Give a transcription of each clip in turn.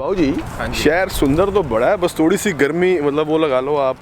बाबू जी, हाँ जी। शहर सुंदर तो बड़ा है, बस थोड़ी सी गर्मी, मतलब वो लगा लो आप,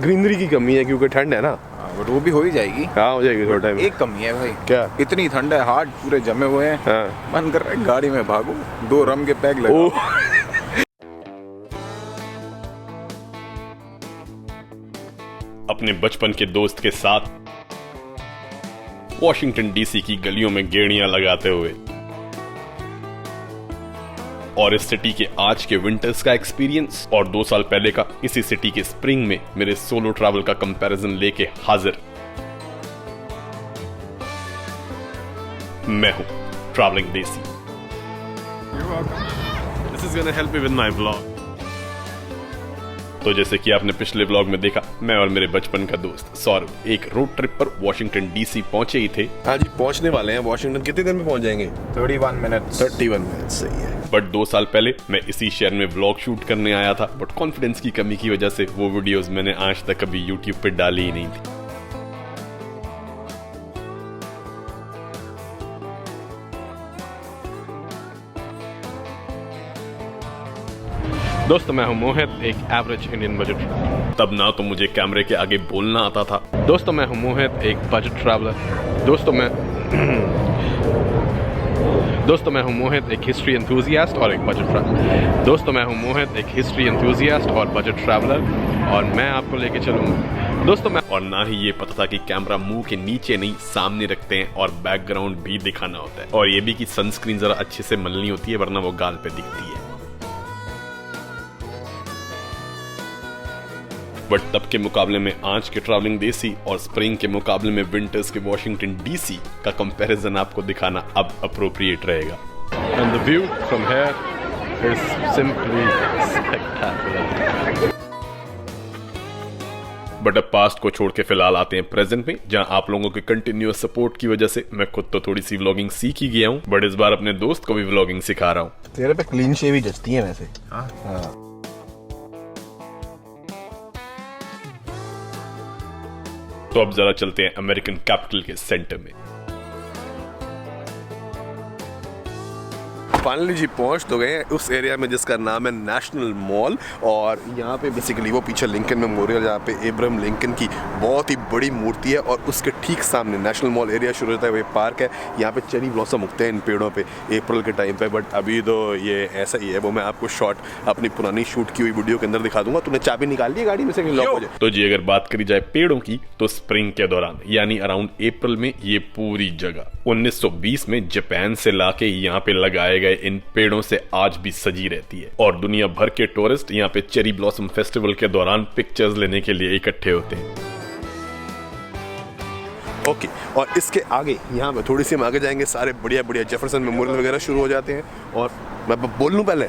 ग्रीनरी की कमी है क्योंकि ठंड है ना। बट वो भी हो ही जाएगी। हाँ, हो जाएगी थोड़ा टाइम। एक कमी है भाई। क्या? इतनी ठंड है, हाथ पूरे जमे हुए हैं। हाँ। मन कर रहा है गाड़ी में भागो, 2 रम के पैक ओ, लगाओ। अपने बचपन के दोस्त के साथ वॉशिंगटन डीसी की गलियों में गेड़ियां लगाते हुए और इस सिटी के आज के विंटर्स का एक्सपीरियंस और 2 साल पहले का इसी सिटी के स्प्रिंग में मेरे सोलो ट्रैवल का कंपैरिजन लेके हाजिर मैं हूं ट्रैवलिंग देसी। This is gonna help me with my vlog. तो जैसे कि आपने पिछले व्लॉग में देखा, मैं और मेरे बचपन का दोस्त सौरभ एक रोड ट्रिप पर वॉशिंगटन डीसी पहुंचे ही थे। हाँ जी, पहुंचने वाले हैं वॉशिंगटन। कितने दिन में पहुंच जाएंगे? 31 मिनट्स। 31 मिनट, सही है। बट 2 साल पहले मैं इसी शहर में व्लॉग शूट करने आया था, बट कॉन्फिडेंस की कमी की वजह से वो वीडियोस मैंने आज तक कभी यूट्यूब पे डाली ही नहीं थी। दोस्तों मैं हूं मोहित, एक एवरेज इंडियन बजट। तब ना तो मुझे कैमरे के आगे बोलना आता था। दोस्तों मैं हूं मोहित, एक बजट ट्रैवलर। दोस्तों मैं हूं मोहित, एक हिस्ट्री एंथुसियास्ट और एक बजट ट्रैवलर। दोस्तों मैं हूं मोहित, एक हिस्ट्री एंथुसियास्ट और बजट ट्रैवलर, और मैं आपको लेके चलूंगा। दोस्तों मैं और ना ही ये पता था कि कैमरा मुंह के नीचे नहीं सामने रखते हैं और बैकग्राउंड भी दिखाना होता है, और ये भी कि सनस्क्रीन जरा अच्छे से मलनी होती है वरना वो गाल पे दिखती है। बट तब के मुकाबले में आज के ट्रैवलिंग देसी और स्प्रिंग के मुकाबले में विंटर्स के वॉशिंगटन डीसी का कंपैरिजन आपको दिखाना अब अप्रोप्रिएट रहेगा। and the view from here is simply spectacular. But अब पास्ट को छोड़ के फिलहाल आते हैं प्रेजेंट में, जहां आप लोगों के कंटिन्यूअस सपोर्ट की वजह से मैं खुद तो थोड़ी सी व्लॉगिंग सीख ही गया हूं, बट इस बार अपने दोस्त को भी व्लॉगिंग सिखा रहा हूं। तेरे पे क्लीन शेव ही जचती है वैसे। हाँ। तो अब जरा चलते हैं अमेरिकन कैपिटल के सेंटर में। फाइनली जी पहुंच तो गए उस एरिया में जिसका नाम है नेशनल मॉल, और यहाँ पे बेसिकली वो पीछे लिंकन मेमोरियल, जहाँ पे इब्राहिम लिंकन की बहुत ही बड़ी मूर्ति है, और उसके ठीक सामने नेशनल मॉल एरिया शुरू होता है। वो पार्क है, यहाँ पे चेरी ब्लॉसम उगते हैं इन पेड़ों पे अप्रैल के टाइम पे, बट अभी तो ये ऐसा ही है। वो मैं आपको शॉर्ट अपनी पुरानी शूट की हुई वीडियो के अंदर दिखा दूंगा। तूने चाबी निकाल ली गाड़ी में से? लॉक हो जाए। तो जी अगर बात करी जाए पेड़ों की, तो स्प्रिंग के दौरान यानी अराउंड अप्रैल में ये पूरी जगह 1920 में जापान से लाके यहाँ पे लगाए गए इन पेड़ों से आज भी सजी रहती है, और दुनिया भर के टूरिस्ट यहाँ पे चेरी ब्लॉसम फेस्टिवल के दौरान पिक्चर्स लेने के लिए इकट्ठे होते हैं। ओके, और इसके आगे यहाँ पे थोड़ी सी हम आगे जाएंगे, सारे बढ़िया बढ़िया जेफरसन मेमोरियल वगैरह शुरू हो जाते हैं। और मैं बोल लूँ पहले,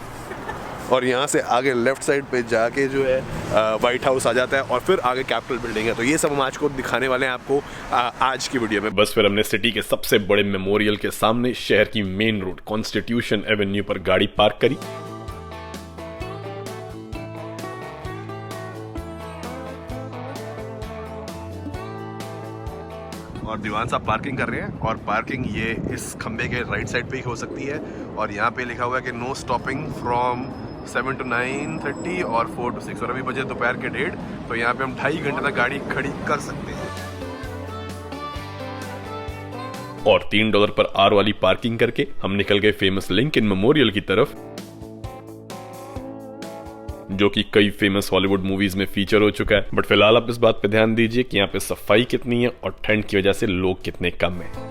और यहाँ से आगे लेफ्ट साइड पे जाके जो है व्हाइट हाउस आ जाता है, और फिर आगे कैपिटल बिल्डिंग है। तो ये सब हम आज को दिखाने वाले हैं आपको आज की वीडियो में। बस फिर हमने सिटी के सबसे बड़े मेमोरियल के सामने शहर की मेन रोड कॉन्स्टिट्यूशन एवेन्यू पर गाड़ी पार्क करी, और दीवान साहब पार्किंग कर रहे हैं, और पार्किंग ये इस खंबे के राइट साइड पे ही हो सकती है। और यहाँ पे लिखा हुआ है कि नो स्टॉपिंग फ्रॉम 7 to 9:30 और 4 to 6, और अभी बजे दोपहर के 1:30, तो यहाँ पे हम 2.5 घंटे तक गाड़ी खड़ी कर सकते हैं। और $3 पर आर वाली पार्किंग करके हम निकल गए फेमस लिंकन मेमोरियल की तरफ, जो कि कई फेमस हॉलीवुड मूवीज में फीचर हो चुका है। बट फिलहाल आप इस बात पे ध्यान दीजिए कि यहाँ पे सफाई कितनी है और ठंड की वजह से लोग कितने कम हैं।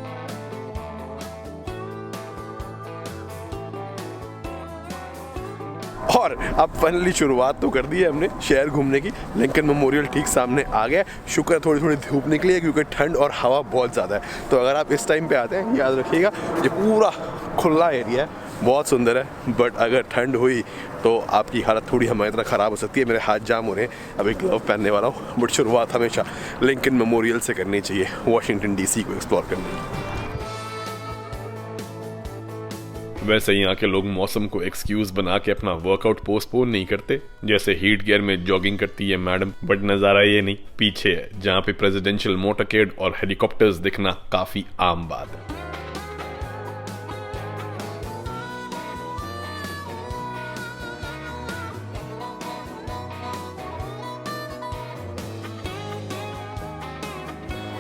और अब फाइनली शुरुआत तो कर दी है हमने शहर घूमने की। लिंकन मेमोरियल ठीक सामने आ गया। शुक्र है थोड़ी थोड़ी धूप निकली है, क्योंकि ठंड और हवा बहुत ज़्यादा है। तो अगर आप इस टाइम पे आते हैं, याद रखिएगा ये पूरा खुला एरिया है, बहुत सुंदर है। बट अगर ठंड हुई तो आपकी हालत थोड़ी हमारी तरह ख़राब हो सकती है। मेरे हाथ जाम हो रहे हैं, अभी ग्लव पहनने वाला हूँ। बट शुरुआत हमेशा लिंकन मेमोरियल से करनी चाहिए वॉशिंगटन डीसी को एक्सप्लोर करने की। वैसे यहाँ के लोग मौसम को एक्सक्यूज बना के अपना वर्कआउट पोस्टपोन नहीं करते, जैसे हीट गेयर में जॉगिंग करती है मैडम। बट नज़ारा ये नहीं, पीछे है, जहाँ पे प्रेसिडेंशियल मोटरकेड और हेलीकॉप्टर्स दिखना काफी आम बात है।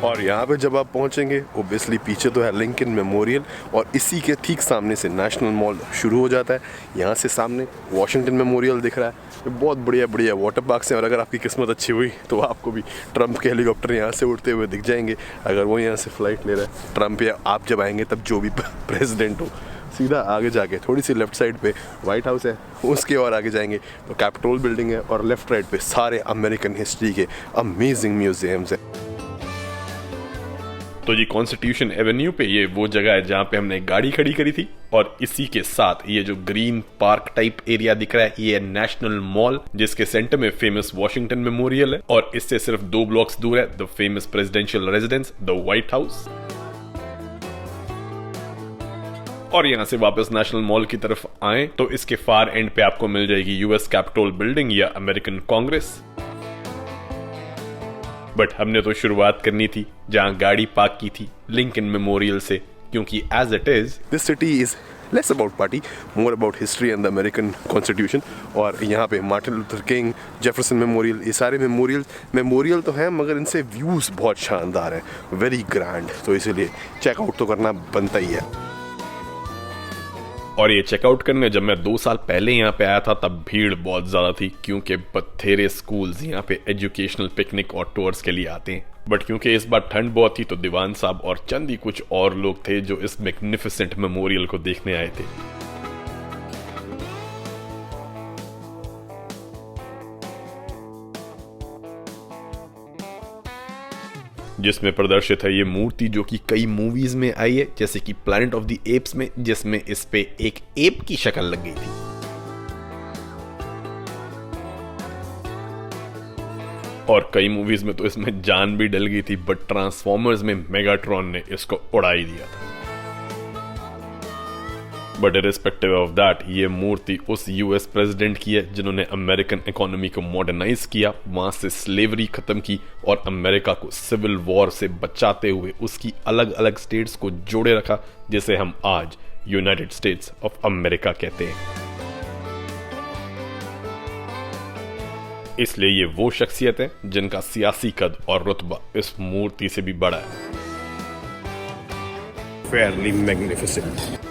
और यहाँ पे जब आप पहुँचेंगे ओब्वियसली पीछे तो है लिंकन मेमोरियल और इसी के ठीक सामने से नेशनल मॉल शुरू हो जाता है। यहाँ से सामने वॉशिंगटन मेमोरियल दिख रहा है। ये बहुत बढ़िया वाटर पार्क्स हैं और अगर आपकी किस्मत अच्छी हुई तो आपको भी ट्रंप के हेलीकॉप्टर यहाँ से उड़ते हुए दिख जाएंगे अगर वो यहाँ से फ्लाइट ले रहा है। ट्रंप या आप जब आएंगे तब जो भी प्रेसिडेंट हो। सीधा आगे जाके थोड़ी सी लेफ्ट साइड पे वाइट हाउस है, उसके और आगे जाएंगे तो कैपिटोल बिल्डिंग है और लेफ्ट राइट पे सारे अमेरिकन हिस्ट्री के अमेजिंग म्यूजियम्स हैं। तो जी कॉन्स्टिट्यूशन एवेन्यू पे ये वो जगह है जहाँ पे हमने गाड़ी खड़ी करी थी और इसी के साथ ये जो ग्रीन पार्क टाइप एरिया दिख रहा है ये है नेशनल मॉल, जिसके सेंटर में फेमस वॉशिंगटन मेमोरियल है और इससे सिर्फ 2 ब्लॉक्स दूर है the famous presidential residence the white house. और यहाँ से वापस नेशनल मॉल की तरफ आए तो इसके फार एंड पे आपको मिल जाएगी यूएस कैपिटोल बिल्डिंग या अमेरिकन कांग्रेस। बट हमने तो शुरुआत करनी थी जहां गाड़ी पार्क की थी लिंकन मेमोरियल से, क्योंकि as it is this city is less about party more about history and the American constitution. और यहाँ पे Martin Luther King, Jefferson memorial, ये सारे मेमोरियल तो हैं मगर इनसे व्यूज बहुत शानदार है, वेरी ग्रैंड, तो इसीलिए चेकआउट तो करना बनता ही है। और ये चेकआउट करने जब मैं 2 साल पहले यहाँ पे आया था तब भीड़ बहुत ज्यादा थी, क्योंकि बथेरे स्कूल्स यहाँ पे एजुकेशनल पिकनिक और टूर्स के लिए आते हैं। बट क्योंकि इस बार ठंड बहुत थी तो दीवान साहब और चंद ही कुछ और लोग थे जो इस मैग्निफिसेंट मेमोरियल को देखने आए थे। जिसमें प्रदर्शित है ये मूर्ति जो कि कई मूवीज में आई है, जैसे कि प्लैनेट ऑफ द एप्स में, जिसमें इस पे एक एप की शक्ल लग गई थी। और कई मूवीज में तो इसमें जान भी डल गई थी, बट ट्रांसफॉर्मर्स में मेगाट्रॉन ने इसको उड़ा ही दिया था। बट इर्रिस्पेक्टिव ऑफ दैट ये मूर्ति उस यूएस प्रेसिडेंट की है जिन्होंने अमेरिकन इकोनॉमी को मॉडर्नाइज किया, वहां से स्लेवरी खत्म की और अमेरिका को सिविल वॉर से बचाते हुए उसकी अलग अलग स्टेट्स को जोड़े रखा, जिसे हम आज यूनाइटेड स्टेट्स ऑफ अमेरिका कहते हैं। इसलिए ये वो शख्सियत है जिनका सियासी कद और रुतबा इस मूर्ति से भी बड़ा है। Fairlie magnificent.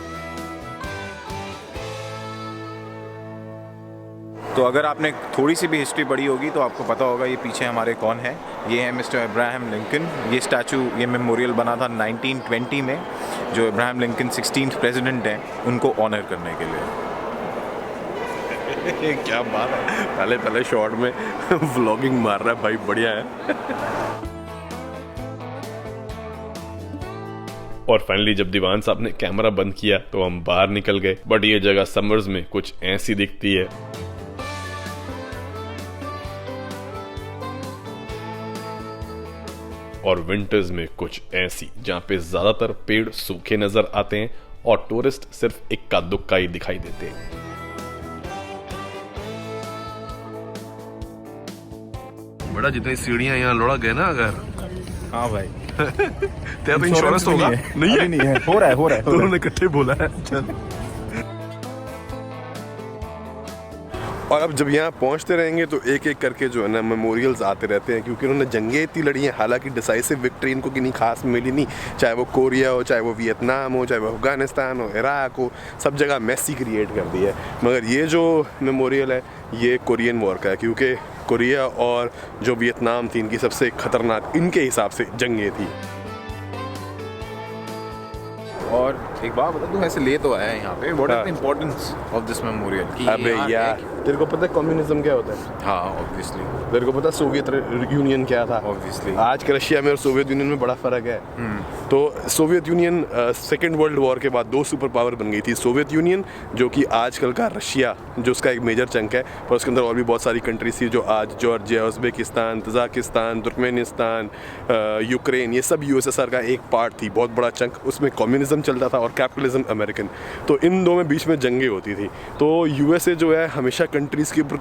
तो अगर आपने थोड़ी सी भी हिस्ट्री पढ़ी होगी तो आपको पता होगा ये पीछे हमारे कौन है। ये है मिस्टर अब्राहम लिंकन। ये स्टैचू, ये मेमोरियल बना था 1920 में, जो अब्राहम लिंकन 16th प्रेसिडेंट हैं उनको ऑनर करने के लिए। क्या बात है, पहले शॉट में व्लॉगिंग मार रहा है भाई, बढ़िया है। और फाइनली जब दीवान साहब ने कैमरा बंद किया तो हम बाहर निकल गए। बट ये जगह समर्स में कुछ ऐसी दिखती है। और विंटर्स में कुछ ऐसी, जहां पे ज्यादातर पेड़ सूखे नजर आते हैं और टूरिस्ट सिर्फ इक्का दुक्का ही दिखाई देते हैं। बड़ा जितनी सीढ़ियां यहाँ लौड़ा गए ना, अगर हाँ भाई तेरा तो इंश्योरेंस होगा? नहीं है, हो रहा है तो उन्होंने इकट्ठे बोला है। चल। और अब जब यहाँ पहुँचते रहेंगे तो एक एक करके जो है ना मेमोरियल्स आते रहते हैं, क्योंकि उन्होंने जंगें इतनी लड़ी हैं। हालांकि डिसाइसिव विक्ट्री इनको कितनी खास मिली नहीं, चाहे वो कोरिया हो, चाहे वो वियतनाम हो, चाहे वो अफगानिस्तान हो, इराक हो, सब जगह मैसी क्रिएट कर दी है। मगर ये जो मेमोरियल है ये कोरियन वॉर का है, क्योंकि कोरिया और जो वियतनाम थी इनकी सबसे खतरनाक इनके हिसाब से जंगें थी। और एक बात बता, तू ऐसे ले तो आया है यहाँ पे, what is the importance of this memorial? अबे यार, तेरे को पता है कम्युनिज्म क्या होता है? हाँ ऑब्वियसली। तेरे को पता है सोवियत यूनियन क्या था? ऑब्वियसली। आज के रशिया में और सोवियत यूनियन में बड़ा फर्क है। तो Soviet union second world war के बाद 2 सुपर पावर बन गई थी। सोवियत यूनियन जो कि आजकल का रशिया, जो उसका एक मेजर चंक है, पर उसके अंदर और भी बहुत सारी कंट्रीज थी जो आज Georgia, Uzbekistan, Tajikistan, Turkmenistan, Ukraine, ये सब यूएसएसआर का एक पार्ट थी, बहुत बड़ा चंक। उसमें कम्युनिज्म चलता था और कैपिटलिज्म अमेरिकन। तो इन दो में बीच में जंगें होती थी। तो यूएसए जो है हमेशा कंट्रीज़ के ऊपर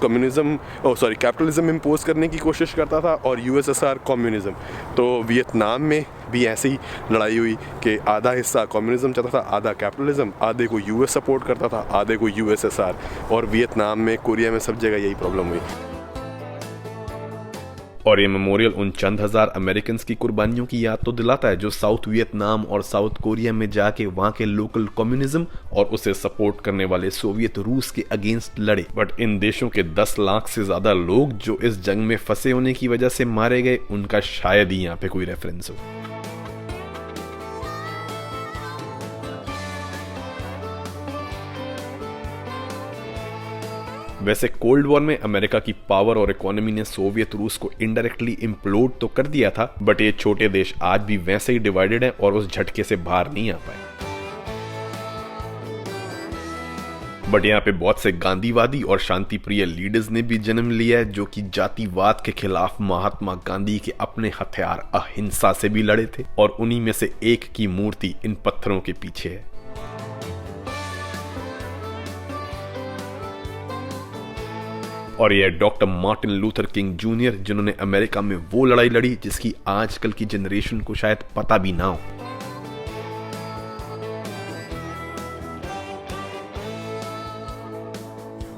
कैपिटलिज्म इम्पोज करने की कोशिश करता था और यूएसएसआर कम्युनिज्म। तो वियतनाम में भी ऐसी ही लड़ाई हुई कि आधा हिस्सा कम्युनिज्म चाहता था, आधा कैपिटलिज्म, आधे को यूएस सपोर्ट करता था, आधे को यूएसएसआर। और वियतनाम में, कोरिया में, सब जगह यही प्रॉब्लम हुई। और ये मेमोरियल उन चंद हजार अमेरिकन की कुर्बानियों की याद तो दिलाता है जो साउथ वियतनाम और साउथ कोरिया में जाके वहां के लोकल कम्युनिज्म और उसे सपोर्ट करने वाले सोवियत रूस के अगेंस्ट लड़े। बट इन देशों के 10 लाख से ज्यादा लोग जो इस जंग में फंसे होने की वजह से मारे गए, उनका शायद ही यहाँ पे कोई रेफरेंस हो। वैसे कोल्ड वॉर में अमेरिका की पावर और इकोनॉमी ने सोवियत रूस को इनडायरेक्टली इम्प्लोड तो कर दिया था, बट ये छोटे देश आज भी वैसे ही डिवाइडेड हैं और उस झटके से बाहर नहीं आ पाए। बट यहाँ पे बहुत से गांधीवादी और शांति प्रिय लीडर्स ने भी जन्म लिया है जो कि जातिवाद के खिलाफ महात्मा गांधी के अपने हथियार अहिंसा से भी लड़े थे, और उन्हीं में से एक की मूर्ति इन पत्थरों के पीछे है। और यह doctor Martin Luther king junior, जिन्होंने अमेरिका में वो लड़ाई लड़ी जिसकी आजकल की जनरेशन को शायद पता भी ना हो।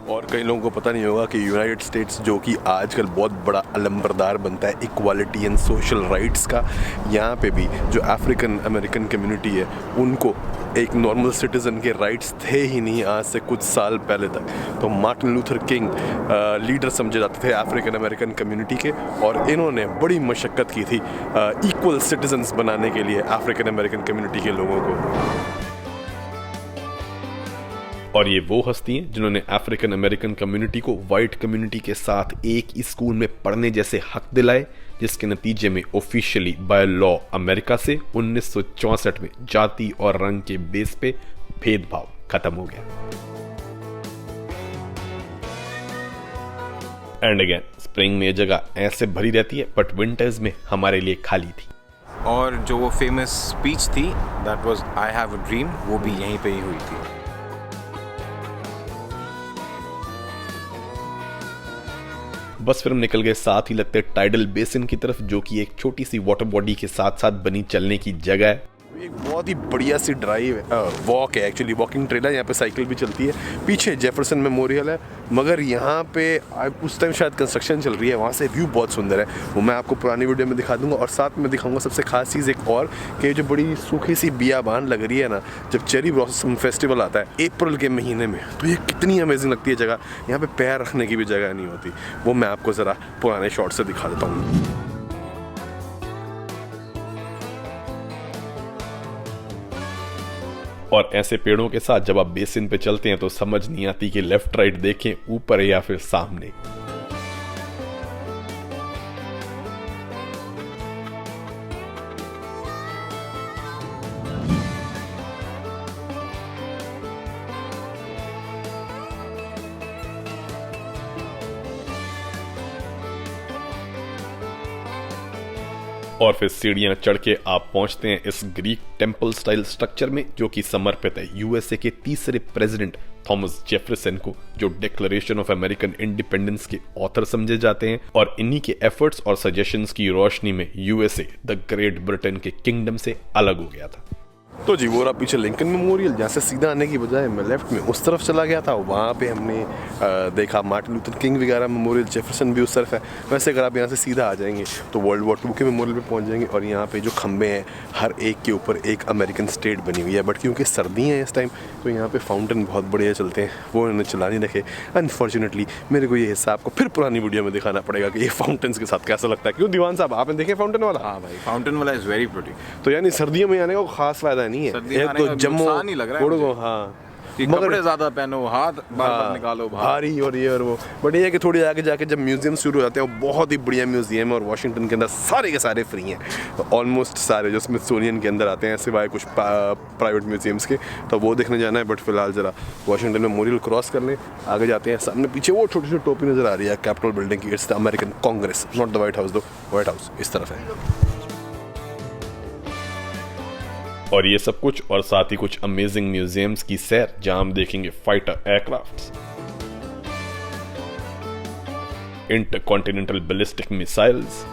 और कई लोगों को पता नहीं होगा कि यूनाइटेड स्टेट्स जो कि आजकल बहुत बड़ा अलंबरदार बनता है इक्वालिटी एंड सोशल राइट्स का, यहाँ पे भी जो अफ्रीकन अमेरिकन कम्युनिटी है उनको एक नॉर्मल सिटीज़न के राइट्स थे ही नहीं आज से कुछ साल पहले तक। तो मार्टिन लूथर किंग लीडर समझे जाते थे अफ्रीकन अमेरिकन कम्युनिटी के, और इन्होंने बड़ी मशक्क़त की थी इक्वल सिटीजन्स बनाने के लिए अफ्रीकन अमेरिकन कम्युनिटी के लोगों को। और ये वो हस्ती हैं जिन्होंने अफ्रीकन अमेरिकन कम्युनिटी को व्हाइट कम्युनिटी के साथ एक ही स्कूल में पढ़ने जैसे हक दिलाए, जिसके नतीजे में ऑफिशियली बाय लॉ अमेरिका से 1964 में जाति और रंग के बेस पे भेदभाव खत्म हो गया। एंड अगेन स्प्रिंग में ये जगह ऐसे भरी रहती है, बट विंटर्स में हमारे लिए खाली थी। और जो वो फेमस स्पीच थी that was I have a dream, वो भी यहीं पे ही हुई थी। बस फिर हम निकल गए साथ ही लगते टाइडल बेसिन की तरफ, जो कि एक छोटी सी वाटर बॉडी के साथ साथ बनी चलने की जगह है। एक बहुत ही बढ़िया सी ड्राइव वॉक है, एक्चुअली वॉकिंग ट्रेल है, यहाँ पे साइकिल भी चलती है। पीछे जेफरसन मेमोरियल है, मगर यहाँ पे उस टाइम शायद कंस्ट्रक्शन चल रही है, वहाँ से व्यू बहुत सुंदर है, वो मैं आपको पुरानी वीडियो में दिखा दूंगा। और साथ में दिखाऊंगा सबसे खास चीज़ एक और, कि जो बड़ी सूखी सी बियाबान लग रही है ना, जब चेरी ब्लॉसम फेस्टिवल आता है अप्रैल के महीने में, तो ये कितनी अमेजिंग लगती है जगह। यहाँ पे पैर रखने की भी जगह नहीं होती, वो मैं आपको ज़रा पुराने शॉट से दिखा देता हूँ। और ऐसे पेड़ों के साथ जब आप बेसिन पे चलते हैं तो समझ नहीं आती कि लेफ्ट राइट देखें, ऊपर या फिर सामने। और फिर सीढ़ियां चढ़ के आप पहुंचते हैं इस ग्रीक टेम्पल स्टाइल स्ट्रक्चर में, जो कि समर्पित है यूएसए के तीसरे प्रेसिडेंट थॉमस जेफरसन को, जो डिक्लेरेशन ऑफ अमेरिकन इंडिपेंडेंस के ऑथर समझे जाते हैं। और इन्हीं के एफर्ट्स और सजेशंस की रोशनी में यूएसए द ग्रेट ब्रिटेन के किंगडम से अलग हो गया था। तो जी वो रहा पीछे लिंकन मेमोरियल, जहाँ से सीधा आने की बजाय मैं लेफ्ट में उस तरफ चला गया था। वहाँ पे हमने देखा मार्टिन लूथर किंग वगैरह मेमोरियल, जेफरसन भी उस तरफ है। वैसे अगर आप यहाँ से सीधा आ जाएंगे तो वर्ल्ड वॉर 2 के मेमोरियल पे पहुँच जाएंगे। और यहाँ पे जो खंबे हैं, हर एक के ऊपर एक अमेरिकन स्टेट बनी हुई है। बट क्योंकि सर्दी है इस टाइम, तो यहाँ पे फाउंटेन बहुत बढ़िया चलते हैं, वो इन्होंने चला नहीं रखे। अनफॉर्चुनेटली मेरे को ये हिस्सा आपको फिर पुरानी वीडियो में दिखाना पड़ेगा कि ये फाउंटेन्स के साथ कैसा लगता है। क्यों दीवान साहब, आपने देखे फाउंटेन वाला? हाँ भाई, फाउंटेन वाला इज वेरी प्रिटी। तो यानी सर्दियों में आने का खास फायदा नहीं है, जम्मू नहीं लग रहा है, हाँ, कपड़े ज्यादा पहनो, हाथ बार-बार निकालो भारी और ये और वो। बट ये है कि थोड़ी आगे जाके जब म्यूजियम शुरू हो जाते हैं, वो बहुत ही बढ़िया म्यूजियम है। और वाशिंगटन के अंदर सारे के सारे फ्री हैं, ऑलमोस्ट सारे जो स्मिथसोनियन के अंदर आते हैं, सिवाय कुछ प्राइवेट म्यूजियम्स के, तो वो देखने जाना है। बट फिलहाल जरा वाशिंगटन मेमोरियल क्रॉस कर लें, आगे जाते हैं। सामने पीछे वो छोटी छोटी टोपी नजर आ रही है कैपिटल बिल्डिंग की, it's the American Congress, not the white house. दो व्हाइट हाउस इस तरफ है। और ये सब कुछ और साथ ही कुछ अमेजिंग म्यूजियम्स की सैर, जहां हम देखेंगे fighter aircrafts, intercontinental ballistic missiles,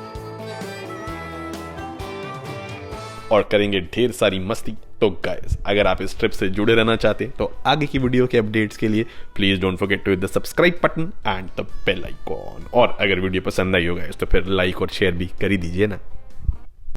और करेंगे ढेर सारी मस्ती तो गाइस अगर आप इस ट्रिप से जुड़े रहना चाहते हैं तो आगे की वीडियो के अपडेट्स के लिए please don't forget to hit the subscribe button and the bell icon. और अगर वीडियो पसंद आई हो गाइस तो फिर लाइक और शेयर भी कर ही दीजिए ना।